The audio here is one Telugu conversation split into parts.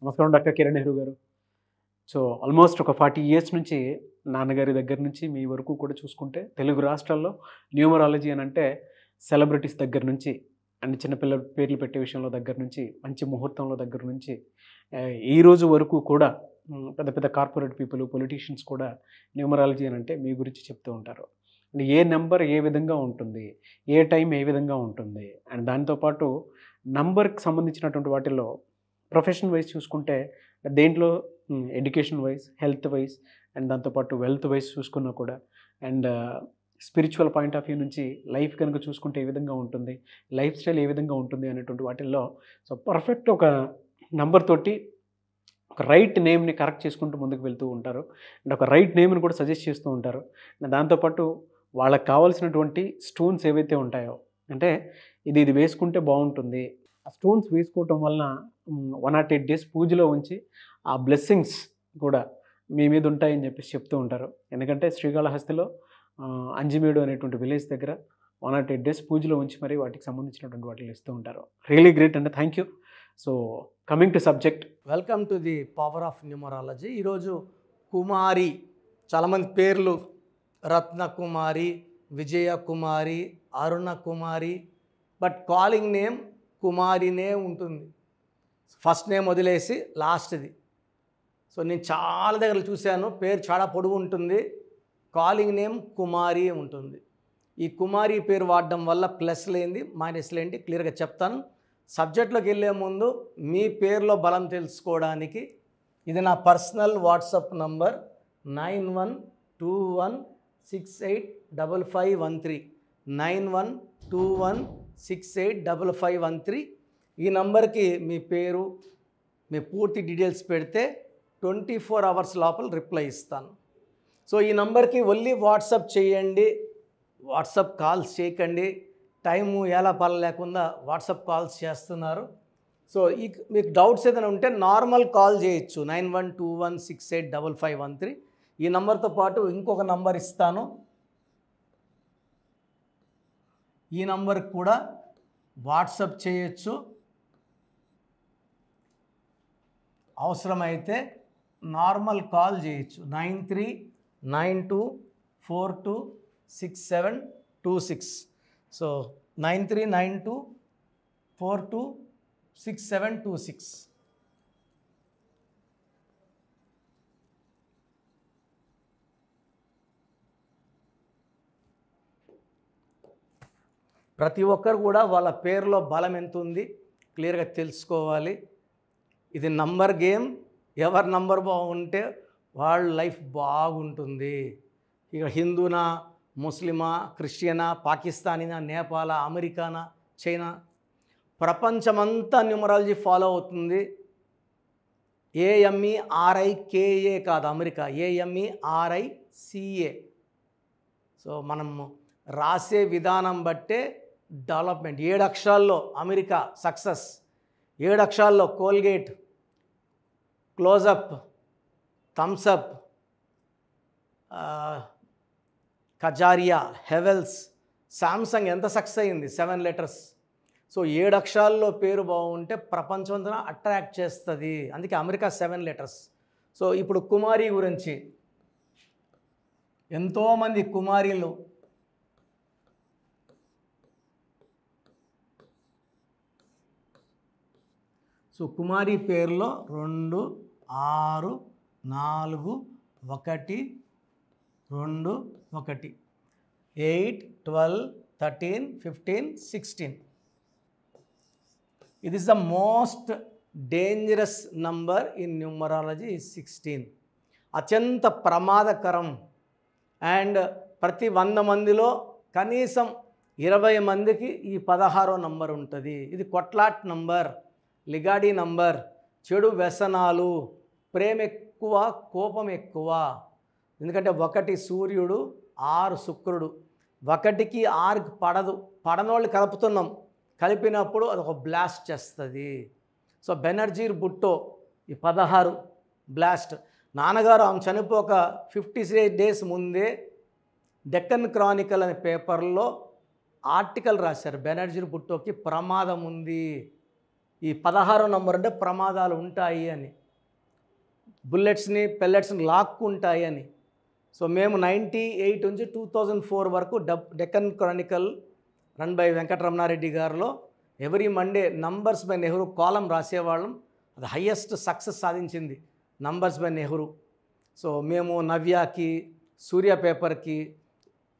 నమస్కారం డాక్టర్ కిరణ్ నెహ్రూ గారు. సో ఆల్మోస్ట్ ఒక 40 ఇయర్స్ నుంచి నాన్నగారి దగ్గర నుంచి మీ వరకు కూడా చూసుకుంటే తెలుగు రాష్ట్రాల్లో న్యూమరాలజీ అని అంటే సెలబ్రిటీస్ దగ్గర నుంచి అండ్ చిన్నపిల్లల పేర్లు పెట్టే విషయంలో దగ్గర నుంచి మంచి ముహూర్తంలో దగ్గర నుంచి ఈ రోజు వరకు కూడా పెద్ద పెద్ద కార్పొరేట్ పీపుల్ పొలిటీషియన్స్ కూడా న్యూమరాలజీ అని అంటే మీ గురించి చెప్తూ ఉంటారు. అండ్ ఏ నెంబర్ ఏ విధంగా ఉంటుంది, ఏ టైం ఏ విధంగా ఉంటుంది, అండ్ దాంతోపాటు నంబర్కి సంబంధించినటువంటి వాటిల్లో ప్రొఫెషన్ వైజ్ చూసుకుంటే దేంట్లో education wise, health wise and దాంతోపాటు వెల్త్ వైజ్ చూసుకున్నా కూడా and spiritual point of view నుంచి లైఫ్ కనుక చూసుకుంటే ఏ విధంగా ఉంటుంది, లైఫ్ స్టైల్ ఏ విధంగా ఉంటుంది అనేటువంటి వాటిల్లో సో పర్ఫెక్ట్ ఒక నంబర్ తోటి ఒక రైట్ నేమ్ని కరెక్ట్ చేసుకుంటూ ముందుకు వెళ్తూ ఉంటారు. అండ్ ఒక రైట్ నేమ్ని కూడా సజెస్ట్ చేస్తూ ఉంటారు. అండ్ దాంతోపాటు వాళ్ళకి కావాల్సినటువంటి స్టోన్స్ ఏవైతే ఉంటాయో అంటే ఇది వేసుకుంటే బాగుంటుంది, ఆ స్టోన్స్ వేసుకోవటం వలన 108 days పూజలో ఉంచి ఆ బ్లెస్సింగ్స్ కూడా మీ మీద ఉంటాయని చెప్పేసి చెప్తూ ఉంటారు. ఎందుకంటే శ్రీకాళహస్తిలో అంజిమేడు అనేటువంటి విలేజ్ దగ్గర 108 days పూజలో ఉంచి మరి వాటికి సంబంధించినటువంటి వాటిని ఇస్తూ ఉంటారు. రియలీ గ్రేట్ అండి, thank you. So coming to subject, welcome to the power of numerology. ఈరోజు కుమారి, చాలామంది పేర్లు రత్న కుమారి, విజయ కుమారి, Aruna Kumari, but calling name కుమారినే ఉంటుంది. ఫస్ట్ నేమ్ వదిలేసి లాస్ట్ది. సో నేను చాలా దగ్గర చూశాను, పేరు చాలా పొడవు ఉంటుంది, కాలింగ్ నేమ్ కుమారి ఉంటుంది. ఈ కుమారి పేరు వాడడం వల్ల ప్లస్ లేనిది మైనస్ లేనిది క్లియర్గా చెప్తాను. సబ్జెక్ట్లోకి వెళ్ళే ముందు మీ పేరులో బలం తెలుసుకోవడానికి ఇది నా పర్సనల్ వాట్సాప్ నంబర్ 9121685513 9121685513. ఈ నంబర్కి మీ పేరు, మీ పూర్తి డీటెయిల్స్ పెడితే 24 hours లోపల రిప్లై ఇస్తాను. సో ఈ నంబర్కి ఓన్లీ వాట్సాప్ చేయండి, వాట్సాప్ కాల్స్ చేయకండి. టైము ఎలా పని లేకుండా వాట్సాప్ కాల్స్ చేస్తున్నారు. సో మీకు డౌట్స్ ఏదైనా ఉంటే నార్మల్ కాల్ చేయొచ్చు 9121685513. ఈ నంబర్తో పాటు ఇంకొక నంబర్ ఇస్తాను, ఈ నంబర్కి కూడా వాట్సాప్ చేయొచ్చు. అవసరమైతే నార్మల్ కాల్ చేయొచ్చు 9392426726. సో 9392426726. ప్రతి ఒక్కరు కూడా వాళ్ళ పేరులో బలం ఎంత ఉంది క్లియర్గా తెలుసుకోవాలి. ఇది నంబర్ గేమ్. ఎవరి నంబర్ బాగుంటే వాళ్ళ లైఫ్ బాగుంటుంది. ఇక హిందూనా, ముస్లిమా, క్రిస్టియనా, పాకిస్తానీనా, నేపాలా, అమెరికానా, చైనా, ప్రపంచమంతా న్యూమరాలజీ ఫాలో అవుతుంది. AMERICA కాదు అమెరికా, AMERICA. సో మనం రాసే విధానం బట్టే డెవలప్మెంట్. 7 అక్షరాల్లో అమెరికా సక్సెస్, 7 అక్షరాల్లో Colgate, Closeup, Thums Up, Kajaria, Havells, Samsung ఎంత సక్సెస్ అయింది, 7 letters. సో 7 అక్షరాల్లో పేరు బాగుంటే ప్రపంచమంతా అట్రాక్ట్ చేస్తుంది. అందుకే అమెరికా 7 letters. సో ఇప్పుడు కుమారి గురించి, ఎంతోమంది కుమారీలు సో కుమారి పేరులో 2 6 4 1 2 1 8 12 13 15 16. It is the most dangerous number in numerology is 16. అత్యంత ప్రమాదకరం. అండ్ ప్రతి 100 మందిలో కనీసం 20 మందికి ఈ 16వ నంబర్ ఉంటుంది. ఇది కొట్లాట్ నంబర్, లిగాడి నంబర్, చెడు వ్యసనాలు, ప్రేమ ఎక్కువ, కోపం ఎక్కువ. ఎందుకంటే 1 సూర్యుడు, 6 శుక్రుడు, 1కి 6కి పడదు. పడనోళ్ళు కలుపుతున్నాం, కలిపినప్పుడు అదొక బ్లాస్ట్ చేస్తుంది. సో బెనర్జీర్ బుట్టో ఈ 16 బ్లాస్ట్. నాన్నగారు ఆమె చనిపోక 58 days ముందే డెక్కన్ క్రానికల్ అనే పేపర్లో ఆర్టికల్ రాశారు, బెనర్జీర్ బుట్టోకి ప్రమాదం ఉంది. ఈ 16వ నంబర్ అంటే ప్రమాదాలు ఉంటాయి అని, బుల్లెట్స్ని పెల్లెట్స్ని లాక్కుంటాయి అని. సో మేము 98 నుంచి 2004 వరకు డెక్కన్ క్రానికల్ రన్ బై వెంకటరమణారెడ్డి గారిలో every Monday numbers by Nehru కాలం రాసేవాళ్ళం. అది హయ్యెస్ట్ సక్సెస్ సాధించింది నంబర్స్ బై నెహ్రూ. సో మేము నవ్యాకి, సూర్య పేపర్కి,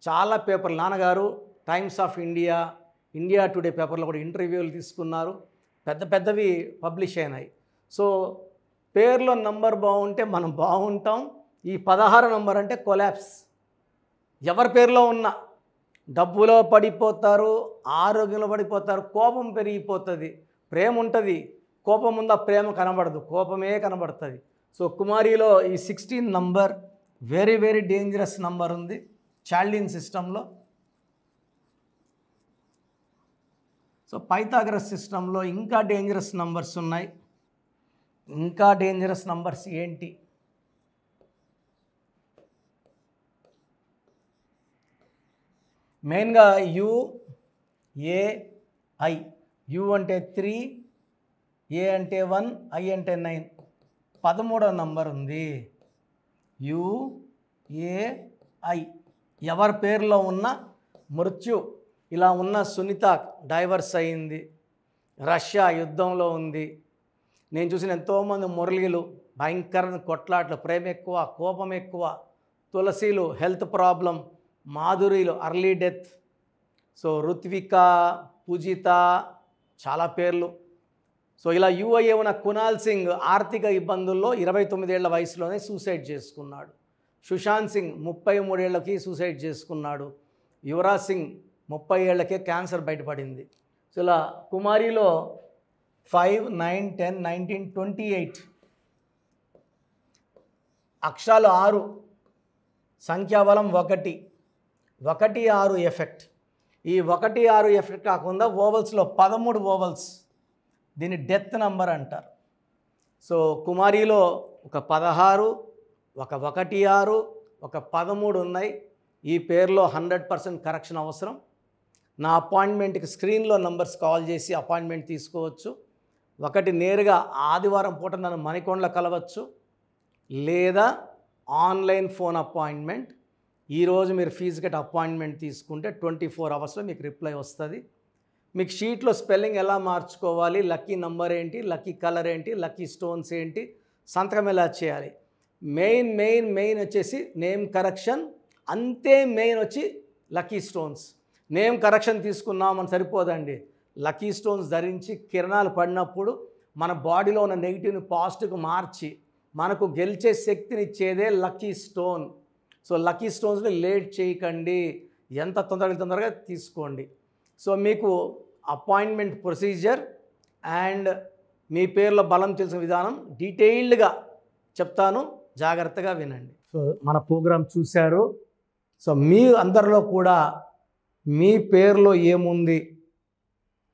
చాలా పేపర్లు, నాన్నగారు Times of India, India Today పేపర్లో కూడా ఇంటర్వ్యూలు తీసుకున్నారు, పెద్ద పెద్దవి పబ్లిష్ అయినాయి. సో పేర్లో నంబర్ బాగుంటే మనం బాగుంటాం. ఈ 16 నంబర్ అంటే కొలాప్స్. ఎవరి పేరులో ఉన్నా డబ్బులో పడిపోతారు, ఆరోగ్యంలో పడిపోతారు, కోపం పెరిగిపోతుంది. ప్రేమ ఉంటుంది, కోపం ఉందా ప్రేమ కనబడదు, కోపమే కనబడుతుంది. సో కుమారిలో ఈ 16 number very very dangerous number ఉంది చాల్డిన్ సిస్టంలో. సో పైథాగరస్ సిస్టంలో ఇంకా డేంజరస్ నంబర్స్ ఉన్నాయి. ఇంకా డేంజరస్ నంబర్స్ ఏంటి? మెయిన్గా UAI. యు అంటే 3, ఏ అంటే 1, ఐ అంటే 9. 13వ నంబర్ ఉంది UAI. ఎవరి పేరులో ఉన్న మృత్యు. ఇలా ఉన్న సునీత డైవర్స్ అయింది, రష్యా యుద్ధంలో ఉంది. నేను చూసిన ఎంతోమంది మురళీలు భయంకరమైన కొట్లాట్లు, ప్రేమ ఎక్కువ, కోపం ఎక్కువ. తులసిలు హెల్త్ ప్రాబ్లం, మాధురిలు early death. So Ruthvika, Poojitha, చాలా పేర్లు. సో ఇలా యుఐఏ ఉన్న కునాల్ సింగ్ ఆర్థిక ఇబ్బందుల్లో 29 ఏళ్ల వయసులోనే సూసైడ్ చేసుకున్నాడు. సుశాంత్ సింగ్ 33 ఏళ్ళకి సూసైడ్ చేసుకున్నాడు. యువరాజ్ సింగ్ 30 ఏళ్లకే క్యాన్సర్ బయటపడింది. సో ఇలా కుమారిలో 5, 9, 10, 19, 28 అక్షరాలు 6, సంఖ్యాబలం 1, 1, 6 ఎఫెక్ట్. ఈ 1, 6 ఎఫెక్ట్ కాకుండా ఓవల్స్లో 13 ఓవల్స్, దీన్ని డెత్ నంబర్ అంటారు. సో కుమారిలో ఒక 16, ఒక 1, 6, ఒక 13 ఉన్నాయి. ఈ పేరులో 100% కరెక్షన్ అవసరం. నా అపాయింట్మెంట్కి స్క్రీన్లో నంబర్స్ కాల్ చేసి అపాయింట్మెంట్ తీసుకోవచ్చు. ఒకటి నేరుగా ఆదివారం పూట నన్ను మణికొండలో కలవచ్చు, లేదా ఆన్లైన్ ఫోన్ అపాయింట్మెంట్. ఈరోజు మీరు ఫీజు కట్టి అపాయింట్మెంట్ తీసుకుంటే 24 అవర్స్లో మీకు రిప్లై వస్తుంది. మీకు షీట్లో స్పెల్లింగ్ ఎలా మార్చుకోవాలి, లక్కీ నంబర్ ఏంటి, లక్కీ కలర్ ఏంటి, లక్కీ స్టోన్స్ ఏంటి, సంతకం ఎలా చేయాలి, మెయిన్ వచ్చేసి నేమ్ కరెక్షన్. అంతే మెయిన్ వచ్చి లక్కీ స్టోన్స్. నేమ్ కరెక్షన్ తీసుకున్నామని సరిపోదండి. లక్కీ స్టోన్స్ ధరించి కిరణాలు పడినప్పుడు మన బాడీలో ఉన్న నెగిటివ్ని పాజిటివ్కి మార్చి మనకు గెలిచే శక్తిని ఇచ్చేదే లక్కీ స్టోన్. సో లక్కీ స్టోన్స్ని లేట్ చేయకండి, ఎంత తొందరగా తీసుకోండి. సో మీకు అపాయింట్మెంట్ ప్రొసీజర్ అండ్ మీ పేర్లో బలం తెలిసిన విధానం డీటెయిల్డ్గా చెప్తాను, జాగ్రత్తగా వినండి. సో మన ప్రోగ్రాం చూశారు. సో మీ అందరిలో కూడా మీ పేరులో ఏముంది,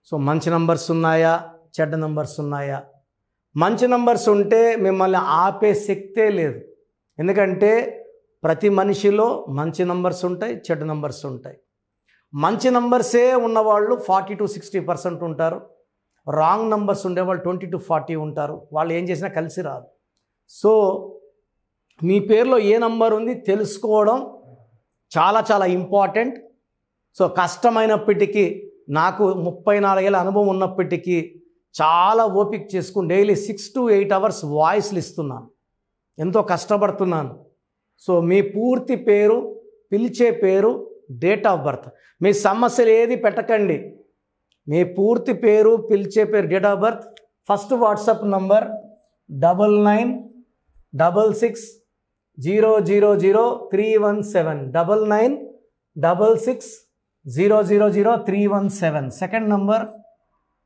సో మంచి నంబర్స్ ఉన్నాయా, చెడ్డ నంబర్స్ ఉన్నాయా? మంచి నంబర్స్ ఉంటే మిమ్మల్ని ఆపే శక్తే లేదు. ఎందుకంటే ప్రతి మనిషిలో మంచి నంబర్స్ ఉంటాయి, చెడ్డ నంబర్స్ ఉంటాయి. మంచి నంబర్సే ఉన్నవాళ్ళు 40 to 60% ఉంటారు. రాంగ్ నంబర్స్ ఉండేవాళ్ళు 20 to 40 ఉంటారు. వాళ్ళు ఏం చేసినా కలిసి రాదు. సో మీ పేరులో ఏ నంబర్ ఉంది తెలుసుకోవడం చాలా చాలా ఇంపార్టెంట్. సో కష్టమైనప్పటికీ, నాకు 34 ఏళ్ళ అనుభవం ఉన్నప్పటికీ చాలా ఓపిక చేసుకుని డైలీ 6 to 8 అవర్స్ వాయిస్లు ఇస్తున్నాను, ఎంతో కష్టపడుతున్నాను. సో మీ పూర్తి పేరు, పిలిచే పేరు, డేట్ ఆఫ్ బర్త్, మీ సమస్యలు ఏది పెట్టకండి. మీ పూర్తి పేరు, పిలిచే పేరు, date of birth. First WhatsApp number 9966000317, 9966000317. Second number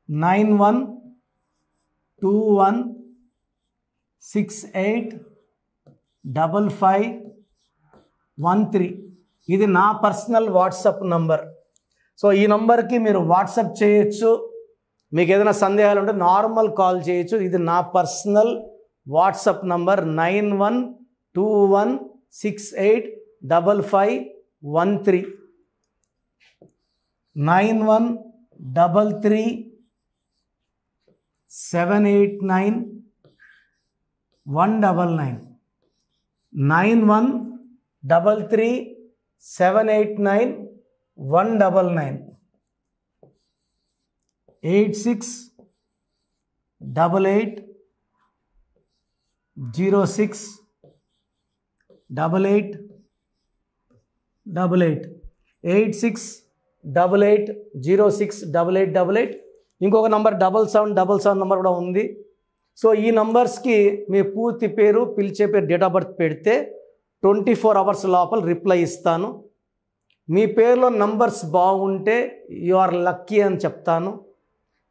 9121685513. ఇది నా పర్సనల్ వాట్సాప్ నంబర్. సో ఈ నంబర్కి మీరు వాట్సాప్ చేయొచ్చు. మీకు ఏదైనా సందేహాలు ఉంటే నార్మల్ కాల్ చేయొచ్చు. ఇది నా పర్సనల్ వాట్సాప్ నంబర్ 9121685513, 9133 789 199 9133 789 199 86 88 06 88 88 86 88 06 8888 ఇంకొక నంబర్ 7777 నంబర్ కూడా ఉంది. సో ఈ నంబర్స్కి మీ పూర్తి పేరు, పిలిచే పేరు, డేట్ ఆఫ్ బర్త్ పెడితే 24 అవర్స్ లోపల రిప్లై ఇస్తాను. మీ పేరులో నంబర్స్ బాగుంటే యు ఆర్ లక్కీ అని చెప్తాను.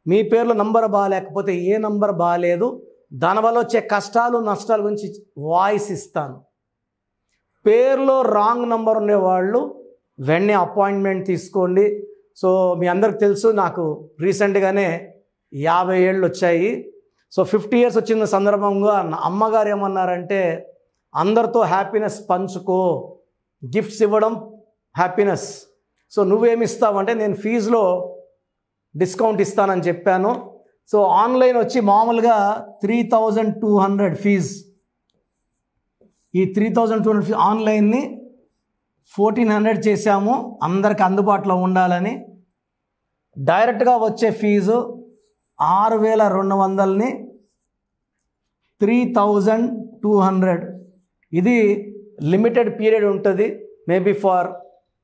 మీ పేరులో నంబర్ బాగాలేకపోతే ఏ నంబర్ బాగాలేదు, దానివల్ల వచ్చే కష్టాలు నష్టాల గురించి వాయిస్ ఇస్తాను. పేరులో రాంగ్ నంబర్ ఉండేవాళ్ళు వెంటనే అపాయింట్మెంట్ తీసుకోండి. సో మీ అందరికి తెలుసు, నాకు రీసెంట్గానే 50 ఏళ్ళు వచ్చాయి. సో 50 ఇయర్స్ వచ్చిన సందర్భంగా నా అమ్మగారు ఏమన్నారంటే, అందరితో హ్యాపీనెస్ పంచుకో, గిఫ్ట్స్ ఇవ్వడం హ్యాపీనెస్. సో నువ్వేమి ఇస్తావంటే, నేను ఫీజులో డిస్కౌంట్ ఇస్తానని చెప్పాను. సో ఆన్లైన్ వచ్చి మామూలుగా 3200 ఫీజు. ఈ 3200 ఫీజు ఆన్లైన్ని 1400 చేశాము, అందరికి అందుబాటులో ఉండాలని. డైరెక్ట్గా వచ్చే ఫీజు 6200ని 3200. ఇది లిమిటెడ్ పీరియడ్ ఉంటుంది, maybe for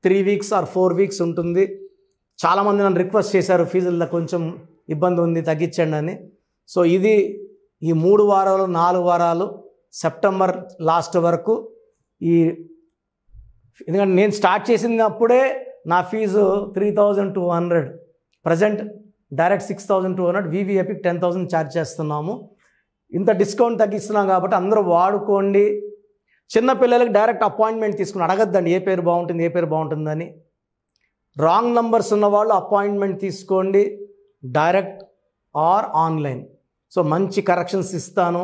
3 weeks or 4 weeks ఉంటుంది. చాలామంది నన్ను రిక్వెస్ట్ చేశారు, ఫీజుల్లో కొంచెం ఇబ్బంది ఉంది తగ్గించండి అని. సో ఇది ఈ 3 వారాలు 4 వారాలు సెప్టెంబర్ లాస్ట్ వరకు. ఎందుకంటే నేను స్టార్ట్ చేసినప్పుడే నా ఫీజు 3200, ప్రజెంట్ డైరెక్ట్ 6200, వివిఐపికి 10,000 ఛార్జ్ చేస్తున్నాము. ఇంత డిస్కౌంట్ తగ్గిస్తున్నాం కాబట్టి అందరూ వాడుకోండి. చిన్నపిల్లలకి డైరెక్ట్ అపాయింట్మెంట్ తీసుకుని అడగద్దండి ఏ పేరు బాగుంటుంది ఏ పేరు బాగుంటుందని. రాంగ్ నంబర్స్ ఉన్నవాళ్ళు అపాయింట్మెంట్ తీసుకోండి, డైరెక్ట్ ఆర్ ఆన్లైన్. సో మంచి కరెక్షన్స్ ఇస్తాను,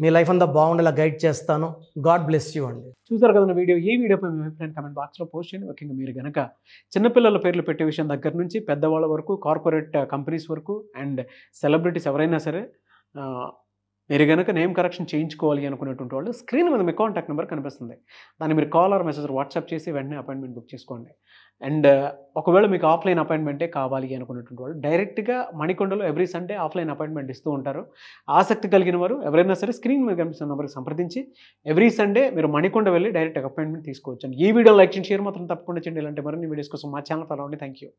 మీ లైఫ్ అంతా బాగుండేలా గైడ్ చేస్తాను. గాడ్ బ్లెస్ యూ అండి. చూసారు కదా వీడియో. ఈ వీడియోపై మీ అభిప్రాయం కామెంట్ బాక్స్లో పోస్ట్ చేయండి. ముఖ్యంగా మీరు కనుక చిన్నపిల్లల పేర్లు పెట్టే విషయం దగ్గర నుంచి పెద్దవాళ్ళ వరకు, కార్పొరేట్ కంపెనీస్ వరకు అండ్ సెలబ్రిటీస్ ఎవరైనా సరే మీరు కనుక నేమ్ కరెక్షన్ చేయించుకోవాలి అనుకునేటువంటి వాళ్ళు స్క్రీన్ మీద మీ కాంటాక్ట్ నెంబర్ కనిపిస్తుంది. దాన్ని మీరు కాల్ ఆర్ మెసేజ్ వాట్సాప్ చేసి వెంటనే అపాయింట్మెంట్ బుక్ చేసుకోండి. అండ్ ఒకవేళ మీకు ఆఫ్లైన్ అపాయింట్మెంటే కావాలి అనుకునేటువంటి వాళ్ళు డైరెక్ట్గా మణికొండలో ఎవ్రీ సండే ఆఫ్లైన్ అపాయింట్మెంట్ ఇస్తూ ఉంటారు. ఆసక్తి కలిగిన వారు ఎవరైనా సరే స్క్రీన్ మీద కనిపిస్తున్న నెంబర్కి సంప్రదించి ఎవ్రీ సండే మీరు మణికొండ వెళ్ళి డైరెక్ట్ అపాయింట్మెంట్ తీసుకోవచ్చు. ఈ వీడియో లైక్ చేయండి, షేర్ మాత్రం తప్పకుండా చేయండి. ఇలాంటి మరిన్ని వీడియోస్ కోసం మా ఛానల్ ఫాలో అవ్వండి. Thank you.